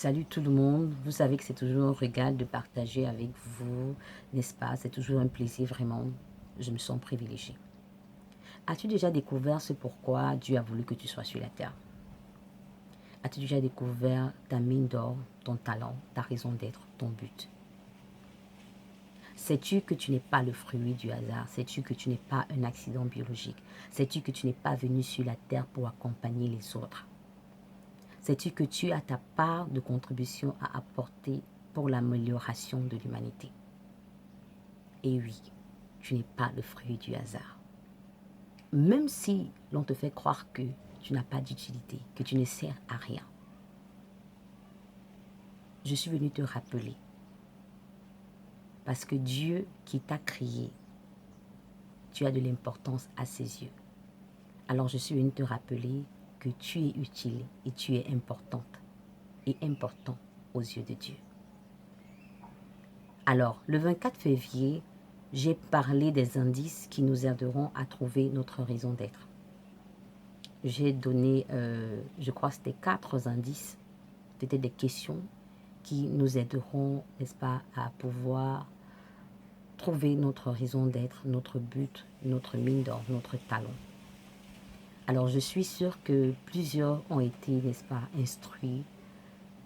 Salut tout le monde, vous savez que c'est toujours un régal de partager avec vous, n'est-ce pas? C'est toujours un plaisir vraiment, je me sens privilégiée. As-tu déjà découvert ce pourquoi Dieu a voulu que tu sois sur la terre? As-tu déjà découvert ta mine d'or, ton talent, ta raison d'être, ton but? Sais-tu que tu n'es pas le fruit du hasard? Sais-tu que tu n'es pas un accident biologique? Sais-tu que tu n'es pas venu sur la terre pour accompagner les autres? Sais-tu que tu as ta part de contribution à apporter pour l'amélioration de l'humanité? Et oui, tu n'es pas le fruit du hasard. Même si l'on te fait croire que tu n'as pas d'utilité, que tu ne sers à rien, je suis venu te rappeler. Parce que Dieu qui t'a créé, tu as de l'importance à ses yeux. Alors je suis venu te rappeler que tu es utile et tu es importante et important aux yeux de Dieu. Alors, le 24 février, j'ai parlé des indices qui nous aideront à trouver notre raison d'être. J'ai donné, je crois que c'était 4 indices, peut-être des questions qui nous aideront, n'est-ce pas, à pouvoir trouver notre raison d'être, notre but, notre mine d'or, notre talent. Alors, je suis sûre que plusieurs ont été, n'est-ce pas, instruits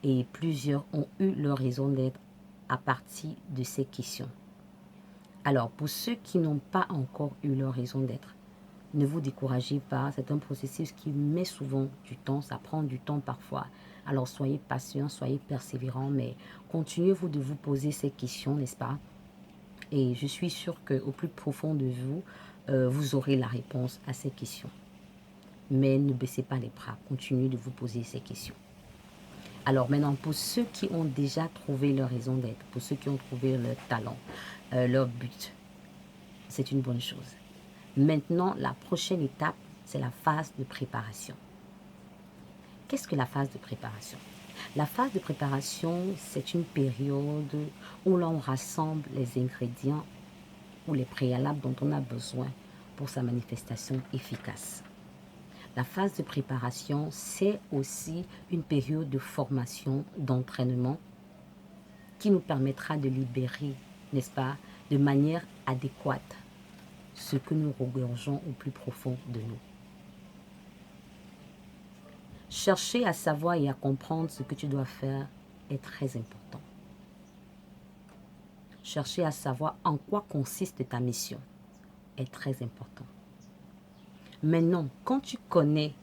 et plusieurs ont eu leur raison d'être à partir de ces questions. Alors, pour ceux qui n'ont pas encore eu leur raison d'être, ne vous découragez pas, c'est un processus qui met souvent du temps, ça prend du temps parfois. Alors, soyez patient, soyez persévérant, mais continuez-vous de vous poser ces questions, n'est-ce pas? Et je suis sûre qu'au plus profond de vous, vous aurez la réponse à ces questions. Mais ne baissez pas les bras, continuez de vous poser ces questions. Alors maintenant, pour ceux qui ont déjà trouvé leur raison d'être, pour ceux qui ont trouvé leur talent, leur but, c'est une bonne chose. Maintenant, la prochaine étape, c'est la phase de préparation. Qu'est-ce que la phase de préparation? La phase de préparation, c'est une période où l'on rassemble les ingrédients ou les préalables dont on a besoin pour sa manifestation efficace. La phase de préparation, c'est aussi une période de formation, d'entraînement qui nous permettra de libérer, n'est-ce pas, de manière adéquate ce que nous regorgeons au plus profond de nous. Chercher à savoir et à comprendre ce que tu dois faire est très important. Chercher à savoir en quoi consiste ta mission est très important. Maintenant, quand tu connais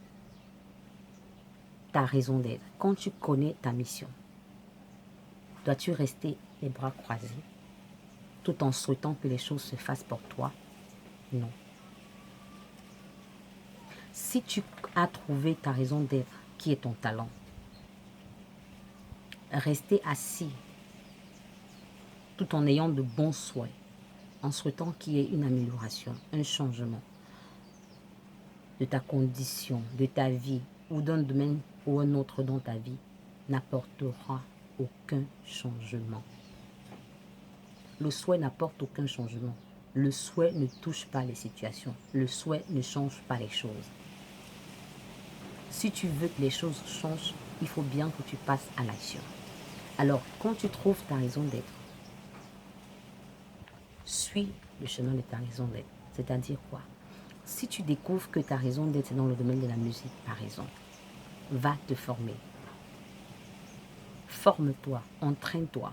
ta raison d'être, quand tu connais ta mission, dois-tu rester les bras croisés tout en souhaitant que les choses se fassent pour toi? Non. Si tu as trouvé ta raison d'être, qui est ton talent, rester assis tout en ayant de bons souhaits, en souhaitant qu'il y ait une amélioration, un changement de ta condition, de ta vie ou d'un domaine ou un autre dans ta vie, n'apportera aucun changement. Le souhait n'apporte aucun changement. Le souhait ne touche pas les situations. Le souhait ne change pas les choses. Si tu veux que les choses changent, il faut bien que tu passes à l'action. Alors, quand tu trouves ta raison d'être, suis le chemin de ta raison d'être. C'est-à-dire quoi? Si tu découvres que ta raison d'être est dans le domaine de la musique, par exemple, va te former. Forme-toi, entraîne-toi.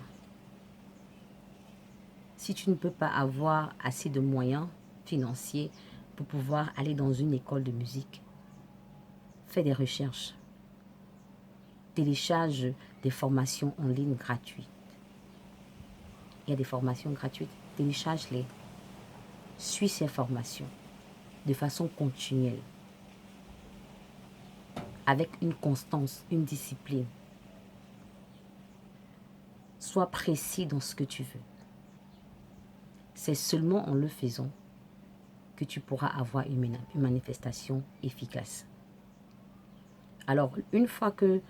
Si tu ne peux pas avoir assez de moyens financiers pour pouvoir aller dans une école de musique, fais des recherches. Télécharge des formations en ligne gratuites. Il y a des formations gratuites, télécharge-les. Suis ces formations de façon continuelle, avec une constance, une discipline. Sois précis dans ce que tu veux. C'est seulement en le faisant que tu pourras avoir une manifestation efficace. Alors, une fois que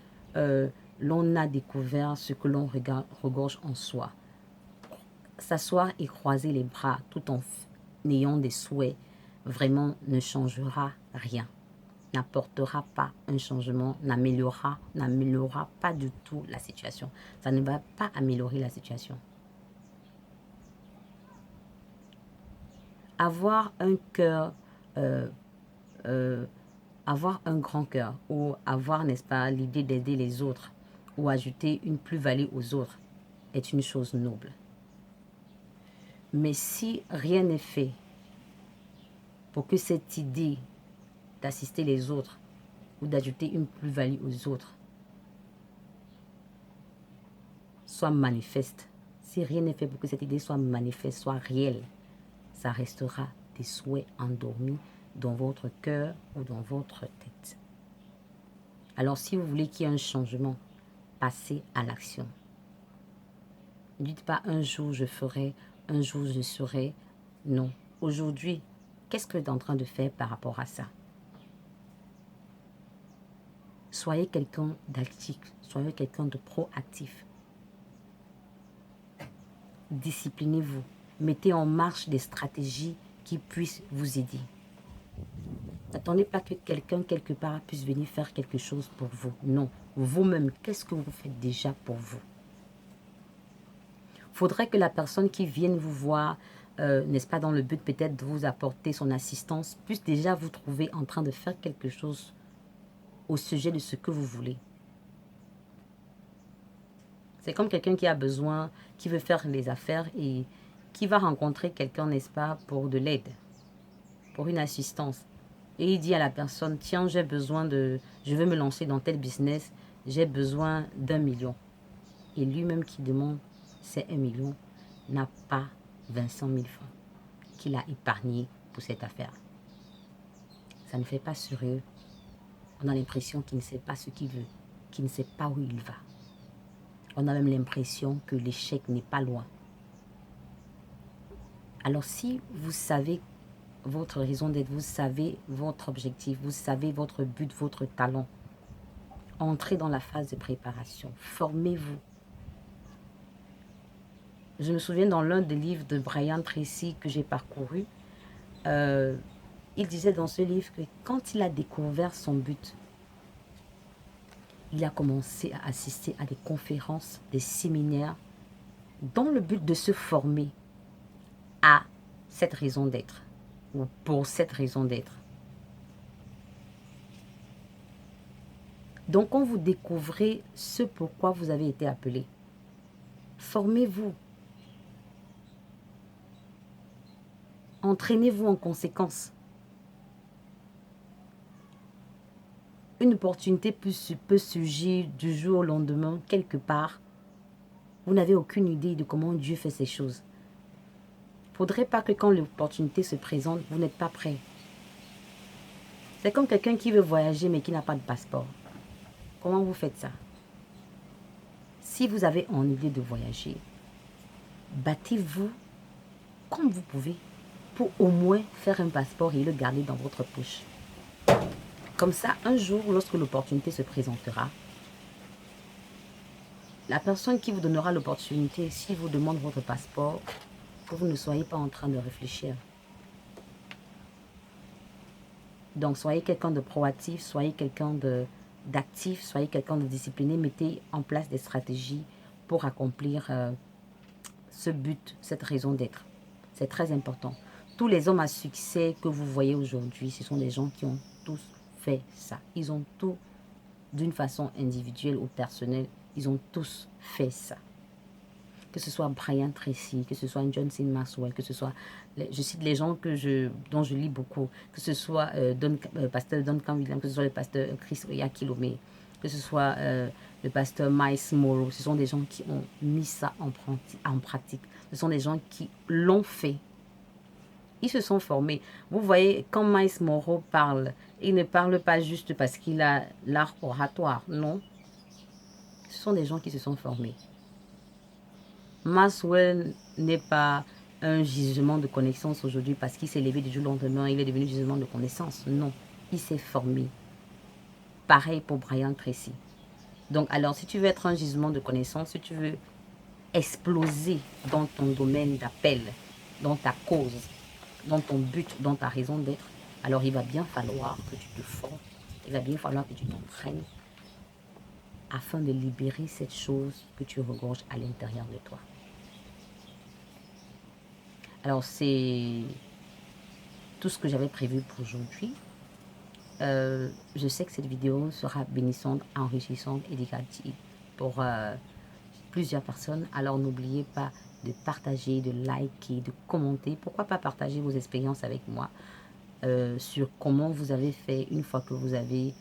l'on a découvert ce que l'on regorge en soi, s'asseoir et croiser les bras tout en ayant des souhaits, vraiment ne changera rien. n'apportera pas un changement, n'améliorera pas du tout la situation. Ça ne va pas améliorer la situation. Avoir un cœur, avoir un grand cœur ou avoir, n'est-ce pas, l'idée d'aider les autres ou ajouter une plus-value aux autres est une chose noble. Mais si rien n'est fait pour que cette idée d'assister les autres ou d'ajouter une plus-value aux autres soit manifeste, si rien n'est fait pour que cette idée soit manifeste, soit réelle, ça restera des souhaits endormis dans votre cœur ou dans votre tête. Alors si vous voulez qu'il y ait un changement, passez à l'action. Ne dites pas un jour je ferai, un jour je serai. Non. Aujourd'hui, qu'est-ce que tu es en train de faire par rapport à ça? Soyez quelqu'un d'actif, soyez quelqu'un de proactif. Disciplinez-vous. Mettez en marche des stratégies qui puissent vous aider. N'attendez pas que quelqu'un quelque part puisse venir faire quelque chose pour vous. Non. Vous-même, qu'est-ce que vous faites déjà pour vous? Il faudrait que la personne qui vienne vous voir, n'est-ce pas, dans le but peut-être de vous apporter son assistance, puisse déjà vous trouver en train de faire quelque chose au sujet de ce que vous voulez. C'est comme quelqu'un qui a besoin, qui veut faire les affaires et qui va rencontrer quelqu'un, n'est-ce pas, pour de l'aide, pour une assistance. Et il dit à la personne, tiens, j'ai besoin de, je veux me lancer dans tel business, j'ai besoin d'1 million. Et lui-même qui demande ces 1 million n'a pas 25 000 francs qu'il a épargné pour cette affaire. Ça ne fait pas sérieux. On a l'impression qu'il ne sait pas ce qu'il veut, qu'il ne sait pas où il va. On a même l'impression que l'échec n'est pas loin. Alors si vous savez votre raison d'être, vous savez votre objectif, vous savez votre but, votre talent, entrez dans la phase de préparation, formez-vous. Je me souviens dans l'un des livres de Brian Tracy que j'ai parcouru, il disait dans ce livre que quand il a découvert son but, il a commencé à assister à des conférences, des séminaires, dans le but de se former à cette raison d'être, ou pour cette raison d'être. Donc, quand vous découvrez ce pourquoi vous avez été appelé, formez-vous. Entraînez-vous en conséquence. Une opportunité peut surgir du jour au lendemain, quelque part. Vous n'avez aucune idée de comment Dieu fait ces choses. Il ne faudrait pas que quand l'opportunité se présente, vous n'êtes pas prêt. C'est comme quelqu'un qui veut voyager mais qui n'a pas de passeport. Comment vous faites ça? Si vous avez en idée de voyager, battez-vous comme vous pouvez pour au moins faire un passeport et le garder dans votre poche. Comme ça, un jour, lorsque l'opportunité se présentera, la personne qui vous donnera l'opportunité, si vous demande votre passeport, que vous ne soyez pas en train de réfléchir. Donc, soyez quelqu'un de proactif, soyez quelqu'un d'actif, soyez quelqu'un de discipliné, mettez en place des stratégies pour accomplir ce but, cette raison d'être. C'est très important. Tous les hommes à succès que vous voyez aujourd'hui, ce sont des gens qui ont tous fait ça. Ils ont tout, d'une façon individuelle ou personnelle, ils ont tous fait ça. Que ce soit Brian Tracy, que ce soit John C. Maxwell, que ce soit, je cite les gens dont je lis beaucoup, que ce soit pasteur Duncan Williams, que ce soit le pasteur Chris Oyakhilome, que ce soit le pasteur Miles Morrow. Ce sont des gens qui ont mis ça en pratique. Ce sont des gens qui l'ont fait. Ils se sont formés. Vous voyez, quand Miles Morrow parle, il ne parle pas juste parce qu'il a l'art oratoire, non. Ce sont des gens qui se sont formés. Maxwell n'est pas un gisement de connaissances aujourd'hui parce qu'il s'est levé du jour au lendemain, il est devenu gisement de connaissances. Non, il s'est formé. Pareil pour Brian Tracy. Donc, alors, si tu veux être un gisement de connaissances, si tu veux exploser dans ton domaine d'appel, dans ta cause, dans ton but, dans ta raison d'être, alors il va bien falloir que tu te formes Il va bien falloir que tu t'entraînes afin de libérer cette chose que tu regorges à l'intérieur de toi. Alors, c'est tout ce que j'avais prévu pour aujourd'hui. Je sais que cette vidéo sera bénissante, enrichissante, éducative pour plusieurs personnes. Alors, n'oubliez pas de partager, de liker, de commenter. Pourquoi pas partager vos expériences avec moi sur comment vous avez fait une fois que vous avez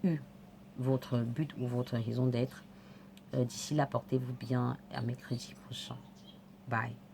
eu votre but ou votre raison d'être. D'ici là, portez-vous bien, à mercredi prochain. Bye.